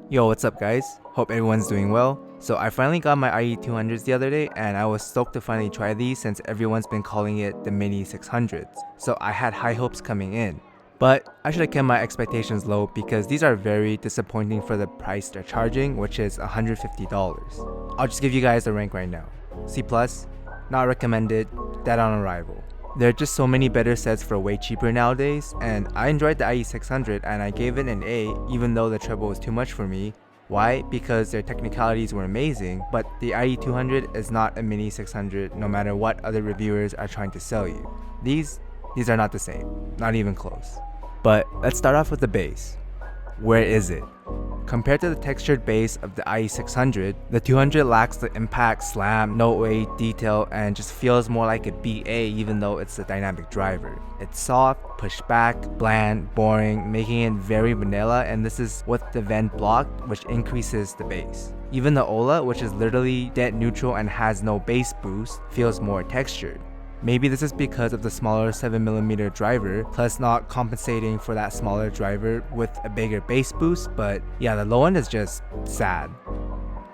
Yo, what's up guys? Hope everyone's doing well. So I finally got my IE200s the other day and I was stoked to finally try these since everyone's been calling it the mini 600s. So I had high hopes coming in. But I should have kept my expectations low because these are very disappointing for the price they're charging, which is $150. I'll just give you guys the rank right now. C+, not recommended, dead on arrival. There are just so many better sets for way cheaper nowadays, and I enjoyed the IE600 and I gave it an A even though the treble was too much for me. Why? Because their technicalities were amazing, but the IE200 is not a mini 600 no matter what other reviewers are trying to sell you. These are not the same, not even close. But let's start off with the bass. Where is it? Compared to the textured bass of the IE600, the 200 lacks the impact, slam, note weight, detail, and just feels more like a BA even though it's a dynamic driver. It's soft, pushed back, bland, boring, making it very vanilla, and this is with the vent blocked, which increases the bass. Even the Ola, which is literally dead neutral and has no bass boost, feels more textured. Maybe this is because of the smaller 7mm driver, plus not compensating for that smaller driver with a bigger bass boost, but yeah, the low end is just sad.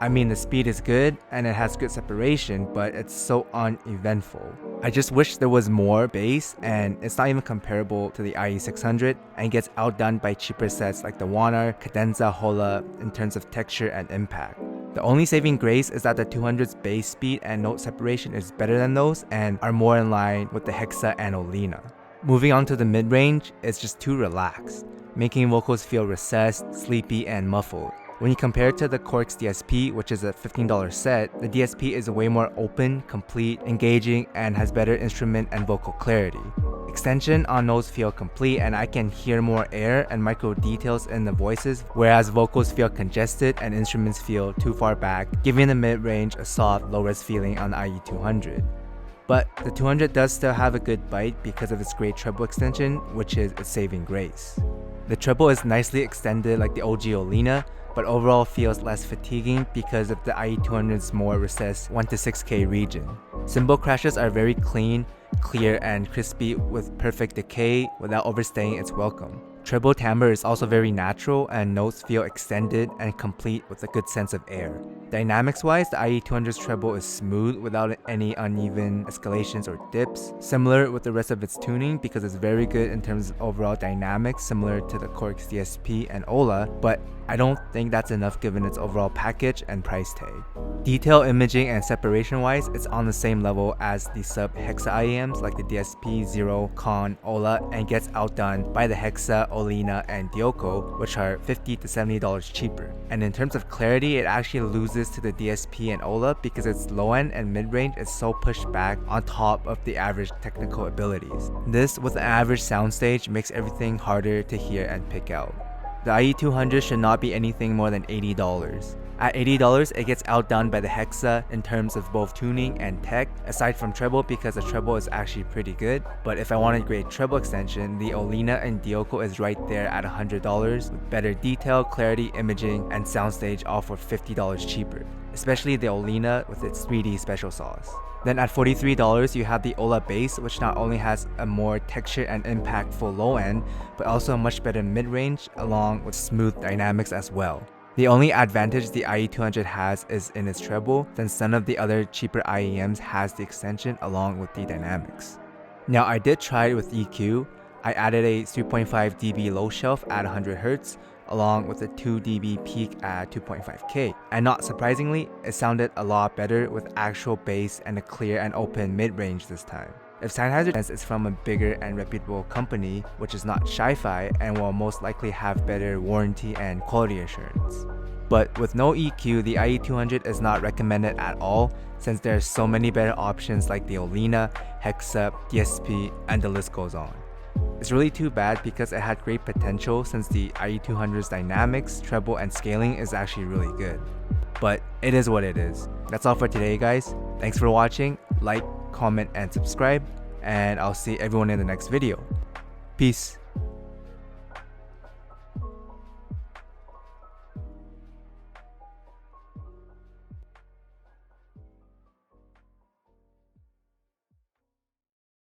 I mean, the speed is good and it has good separation, but it's so uneventful. I just wish there was more bass, and it's not even comparable to the IE600 and gets outdone by cheaper sets like the Wanar, Cadenza, Hola in terms of texture and impact. The only saving grace is that the 200's bass speed and note separation is better than those and are more in line with the Hexa and Olina. Moving on to the mid-range, it's just too relaxed, making vocals feel recessed, sleepy, and muffled. When you compare it to the Korg's DSP, which is a $15 set, the DSP is way more open, complete, engaging, and has better instrument and vocal clarity. Extension on notes feel complete and I can hear more air and micro details in the voices, whereas vocals feel congested and instruments feel too far back, giving the mid-range a soft, low-res feeling on the IE200. But the 200 does still have a good bite because of its great treble extension, which is its saving grace. The treble is nicely extended like the OG Olina, but overall feels less fatiguing because of the IE200's more recessed 1 to 6K region. Cymbal crashes are very clean, clear, and crispy with perfect decay without overstaying its welcome. Treble timbre is also very natural and notes feel extended and complete with a good sense of air. Dynamics-wise, the IE200's treble is smooth without any uneven escalations or dips, similar with the rest of its tuning because it's very good in terms of overall dynamics similar to the Korg's DSP and Ola, but I don't think that's enough given its overall package and price tag. Detail, imaging, and separation-wise, it's on the same level as the sub-Hexa IEMs like the DSP, Zero, Con, Ola, and gets outdone by the Hexa, Olina, and Dioko, which are $50 to $70 cheaper. And in terms of clarity, it actually loses to the DSP and Ola because its low-end and mid-range is so pushed back on top of the average technical abilities. This, with an average soundstage, makes everything harder to hear and pick out. The IE200 should not be anything more than $80. At $80, it gets outdone by the Hexa in terms of both tuning and tech, aside from treble because the treble is actually pretty good. But if I want a great treble extension, the Olina and Dioko is right there at $100 with better detail, clarity, imaging, and soundstage all for $50 cheaper, especially the Olina with its 3D special sauce. Then at $43, you have the Ola bass, which not only has a more texture and impactful low end, but also a much better mid-range along with smooth dynamics as well. The only advantage the IE200 has is in its treble, since none of the other cheaper IEMs has the extension along with the dynamics. Now I did try it with EQ. I added a 3.5 dB low shelf at 100Hz, along with a 2 dB peak at 2.5K. And not surprisingly, it sounded a lot better with actual bass and a clear and open mid-range this time. If Sennheiser is from a bigger and reputable company, which is not Hi-Fi and will most likely have better warranty and quality assurance. But with no EQ, the IE200 is not recommended at all since there are so many better options like the Olina, Hexa, DSP, and the list goes on. It's really too bad because it had great potential since the IE200's dynamics, treble, and scaling is actually really good. But it is what it is. That's all for today guys. Thanks for watching, like, comment, and subscribe, and I'll see everyone in the next video. Peace.